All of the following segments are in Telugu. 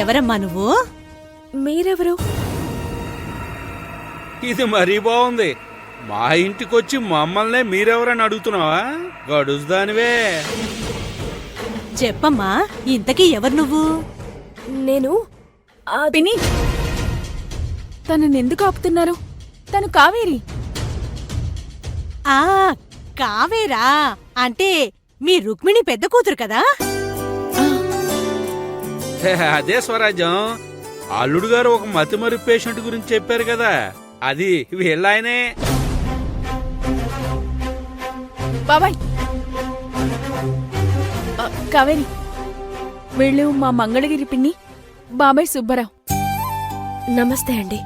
ఎవరమ్మా నువ్వు? మీరెవరు? ఇది మరీ బాగుంది. మా ఇంటికొచ్చి మమ్మల్నే మీరెవరని అడుగుతున్నావా? గడుసుదానివే. చెప్పమ్మా, ఇంతకీ ఎవరు నువ్వు? నేను పిన్ని, తనని ఎందుకు ఆపుతున్నారు? తను కావేరి. ఆ కావేరా, అంటే మీ రుక్మిణి పెద్ద కూతురు కదా? అదే స్వరాజ్యం. అల్లుడు గారు ఒక మతిమరి పేషెంట్ గురించి చెప్పారు కదా, అది వీళ్ళాయనే. బాబాయ్, కావేరి, వీళ్ళు మా మంగళగిరి పిన్ని, బాబాయ్ సుబ్బారావు. నమస్తే అండి.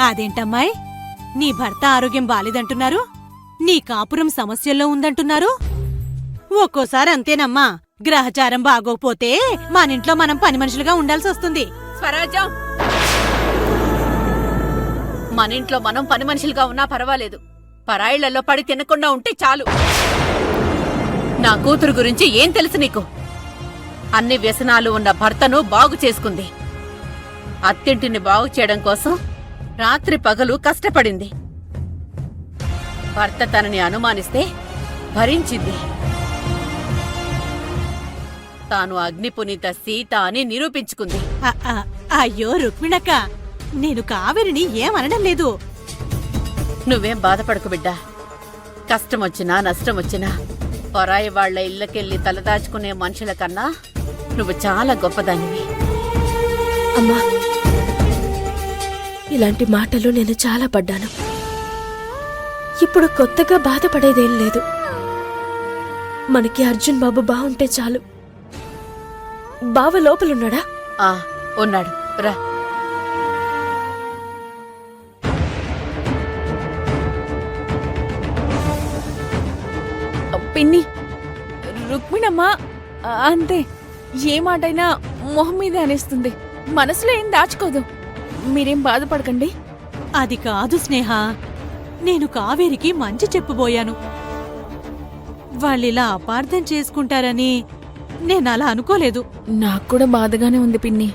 అదేంటమ్మాయ్, నీ భర్త ఆరోగ్యం బాలేదంటున్నారు, నీ కాపురం సమస్యల్లో ఉందంటున్నారు. ఒక్కోసారి అంతేనమ్మా, గ్రహచారం బాగోపోతే మనింట్లో మనం పని మనుషులుగా ఉండాల్సి వస్తుంది. స్వరాజ్యం, మనింట్లో మనం పని మనుషులుగా ఉన్నా పర్వాలేదు, పరాయిళ్లలో పడి తినకుండా ఉంటే చాలు. నా కూతురు గురించి ఏం తెలుసు నీకు? అన్ని వ్యసనాలు ఉన్న భర్తను బాగు చేసుకుంది. అత్తింటిని బాగు చేయడం కోసం రాత్రి పగలు కష్టపడింది. భర్త తనని అనుమానిస్తే భరించింది. తాను అగ్నిపునీత సీత అని నిరూపించుకుంది. అయ్యో రుక్మిణక్క, నేను కావేరిని ఏమనడం లేదు. నువ్వేం బాధపడకు బిడ్డా. కష్టమొచ్చినా నష్టమొచ్చినా పరాయి వాళ్ల ఇళ్లకెళ్ళి తలదాచుకునే మనుషుల కన్నా నువ్వు చాలా గొప్పదానివి. అమ్మా, ఇలాంటి మాటలు నేను చాలా పడ్డాను. ఇప్పుడు కొత్తగా బాధపడేదేం లేదు. మనకి అర్జున్ బాబు బాగుంటే చాలు. బావ లోపలున్నాడా? ఉన్నాడు, రా. పిన్ని, రుక్మిణమ్మ అంతే, ఏ మాటైనా మొహం మీదే అనేస్తుంది, మనసులో ఏం దాచుకోదు. మీరేం బాధపడకండి. అది కాదు స్నేహ, నేను కావేరికి మంచి చెప్పబోయాను. వాళ్ళిలా అపార్థం చేసుకుంటారని నేనలా అనుకోలేదు. నాకు కూడా బాధగానే ఉంది పిన్ని.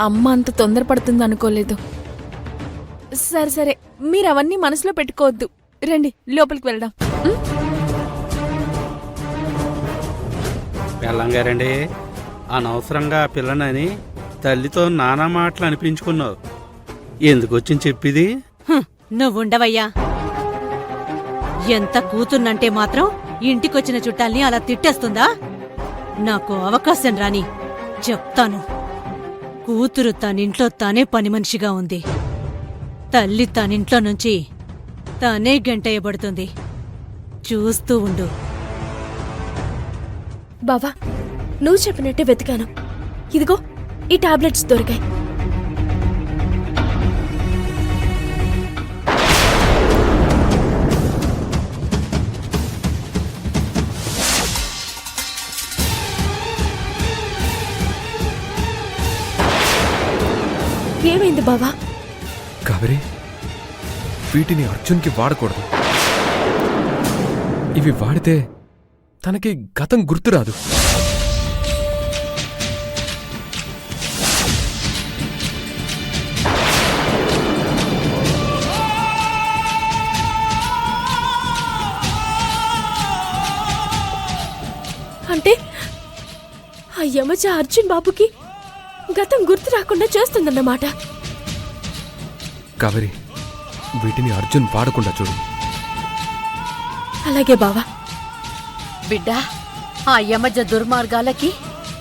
అమ్మ అంత తొందరపడుతుంది అనుకోలేదు. సరే సరే, మీరు అవన్నీ మనసులో పెట్టుకోవద్దు. రండి, లోపలికి వెళ్దాం. పెళ్ళంగారండి, అనవసరంగా ఆ పిల్లనని తల్లితో నానా మాటలు అనిపించుకున్నావు. ఎందుకొచ్చింది చెప్పిది? నువ్వుండవయ్యా. ఎంత కూతున్నంటే మాత్రం ఇంటికొచ్చిన చుట్టాల్ని అలా తిట్టేస్తుందా? నాకు అవకాశం రాని చెప్తాను. కూతురు తనింట్లో తానే పని మనిషిగా ఉంది. తల్లి తనింట్లో నుంచి తానే గంటయ్యబడుతుంది. చూస్తూ ఉండు. బావా, నువ్వు చెప్పినట్టే వెతికాను. ఇదిగో ఈ టాబ్లెట్స్ దొరికాయి. ఏమైంది బావా? కావేరి, వీటిని అర్జున్కి వాడకూడదు. ఇవి వాడితే తనకి గతం గుర్తురాదు. అంటే ఆ యమజ అర్జున్ బాబుకి గతం గుర్తు రాకుండా చేస్తుందన్నమాట. కావేరి, వీటిని అర్జున్ వాడకుండా చూడు. అలాగే బావా. బిడ్డా, ఆ యమజ దుర్మార్గాలకి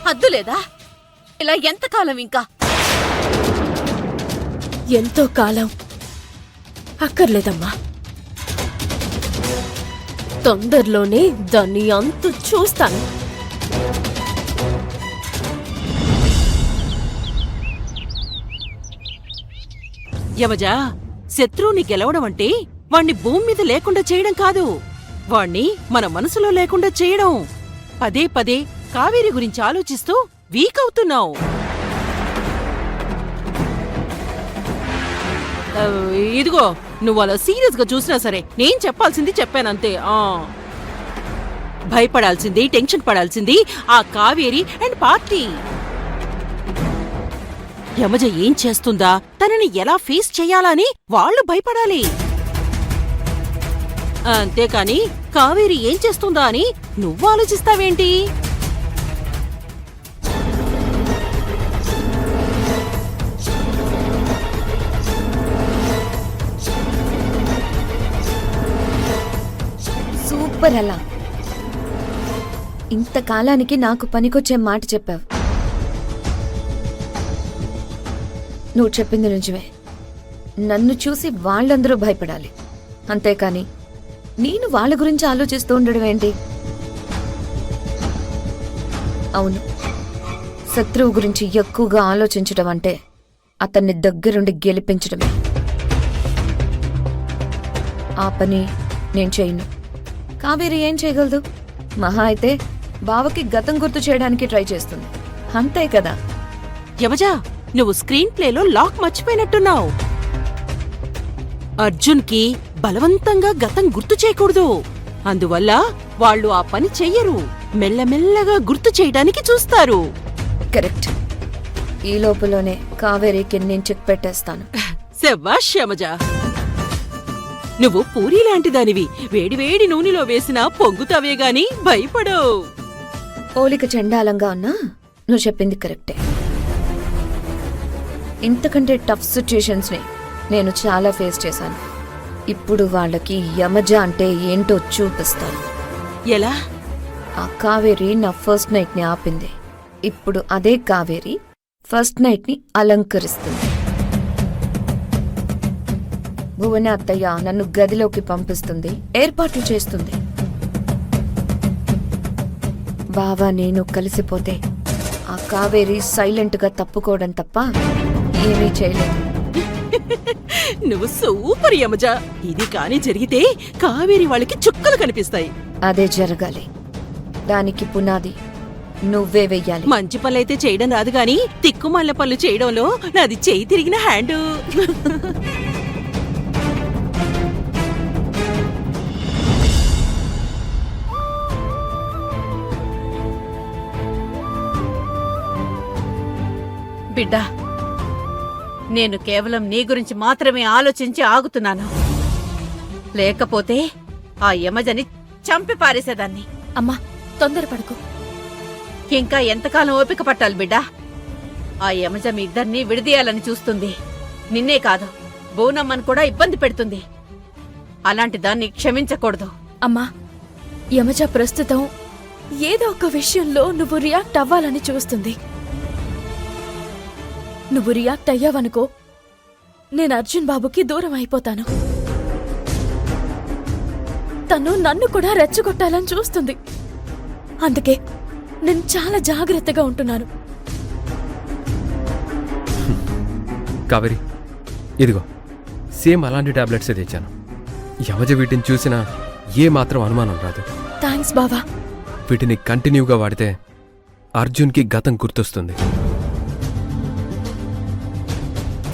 హద్దులేదా? ఇలా ఎంతకాలం ఇంకా? ఎంతో కాలం అక్కర్లేదమ్మా. తొందరలోనే దాన్ని అంతు చూస్తాను. యమజా, శత్రువుని గెలవడం అంటే వాణ్ణి భూమి మీద లేకుండా చేయడం కాదు, వాణ్ణి మన మనసులో లేకుండా చేయడం. పదే పదే కావేరి గురించి ఆలోచిస్తూ వీక్ అవుతున్నావు. ఇదిగో, నువ్వు అలా సీరియస్ గా చూసినా సరే నేను చెప్పాల్సింది చెప్పానంతే. భయపడాల్సింది, టెన్షన్ పడాల్సింది ఆ కావేరి అండ్ పార్టీ. యమజ ఏం చేస్తుందా, తనని ఎలా ఫేస్ చెయ్యాలా అని వాళ్ళు భయపడాలి. అంతేకాని కావేరి ఏం చేస్తుందా అని నువ్వు ఆలోచిస్తావేంటి? సూపర్ అలా. ఇంతకాలానికి నాకు పనికొచ్చే మాట చెప్పావు. నువ్వు చెప్పింది నిజమే. నన్ను చూసి వాళ్ళందరూ భయపడాలి, అంతేకాని నేను వాళ్ళ గురించి ఆలోచిస్తూ ఉండడం ఏంటి? అవును, శత్రువు గురించి ఎక్కువగా ఆలోచించడం అంటే అతన్ని దగ్గరుండి గెలిపించడమే. ఆ పని నేను చేయను. కావేరి ఏం చేయగలదు? మహా అయితే బావకి గతం గుర్తు చేయడానికి ట్రై చేస్తుంది, అంతే కదా. యమజా, నువ్వు స్క్రీన్ ప్లేలో లాక్ మర్చిపోయినట్టున్నావు. అర్జున్కి బలవంతంగా గతం గుర్తు చేయకూడదు. అందువల్ల వాళ్ళు ఆ పని చెయ్యరు, మెల్లమెల్లగా గుర్తు చేయడానికి చూస్తారు. కరెక్ట్. ఈ లోపలనే కావేరికి నేను చెక్ పెట్టేస్తాను. శభాష్ యమజా, నువ్వు పూరీ లాంటిదానివి. వేడివేడి నూనెలో వేసినా పొంగుతావే గాని భయపడవు. పోలిక చండాలంగా ఉన్నా నువ్వు చెప్పింది కరెక్టే. ఇంతకంటే టఫ్ సిచ్యుయేషన్స్ ని నేను చాలా ఫేస్ చేశాను. ఇప్పుడు వాళ్ళకి యమజ అంటే ఏంటో చూపిస్తాను. ఎలా? ఆ కావేరి నా ఫస్ట్ నైట్ ని ఆపింది. ఇప్పుడు అదే కావేరి ఫస్ట్ నైట్ ని అలంకరిస్తుంది. భువన అత్తయ్య నన్ను గదిలోకి పంపిస్తుంది, ఏర్పాట్లు చేస్తుంది. బావా నేను కలిసిపోతే ఆ కావేరి సైలెంట్ గా తప్పుకోవడం తప్ప ఏమీ చేయలేదు. నువ్వు సూపర్ యమజా. ఇది కాని జరిగితే కావేరి వాళ్ళకి చుక్కలు కనిపిస్తాయి. అదే జరగాలి. దానికి పునాది నువ్వే వెయ్యాలి. మంచి పనులైతే చేయడం రాదు గాని తిక్కుమల్ల పనులు చేయడంలో నాది చేయి తిరిగిన హ్యాండు. బిడ్డా, నేను కేవలం నీ గురించి మాత్రమే ఆలోచించి ఆగుతున్నాను. లేకపోతే ఆ యమజని చంపి పారేసేదాన్ని. అమ్మా, తొందరపడకు. ఇంకా ఎంతకాలం ఓపిక పట్టాలి బిడ్డా? ఆ యమజ మీ ఇద్దరినీ విడదీయాలని చూస్తుంది. నిన్నే కాదు, బోనమ్మని కూడా ఇబ్బంది పెడుతుంది. అలాంటి దాన్ని క్షమించకూడదు. అమ్మా, యమజ ప్రస్తుతం ఏదో ఒక విషయంలో నువ్వు రియాక్ట్ అవ్వాలని చూస్తుంది. నువ్వు రియాక్ట్ అయ్యావనుకో, నేను అర్జున్ బాబుకి దూరం అయిపోతాను. తను నన్ను కూడా రెచ్చగొట్టాలని చూస్తుంది. అందుకే నేను చాలా జాగ్రత్తగా ఉంటున్నాను. కావేరి, ఇదిగో సేమ్ అలాంటి టాబ్లెట్సే తెచ్చాను. యమజ వీటిని చూసినా ఏ మాత్రం అనుమానం రాదు. థ్యాంక్స్ బావా. వీటిని కంటిన్యూగా వాడితే అర్జున్కి గతం గుర్తొస్తుంది.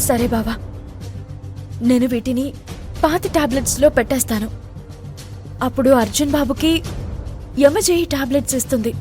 సరే బావా, నేను వీటిని పాత టాబ్లెట్స్లో పెట్టేస్తాను. అప్పుడు అర్జున్ బాబుకి యమజ ఈ టాబ్లెట్స్ ఇస్తుంది.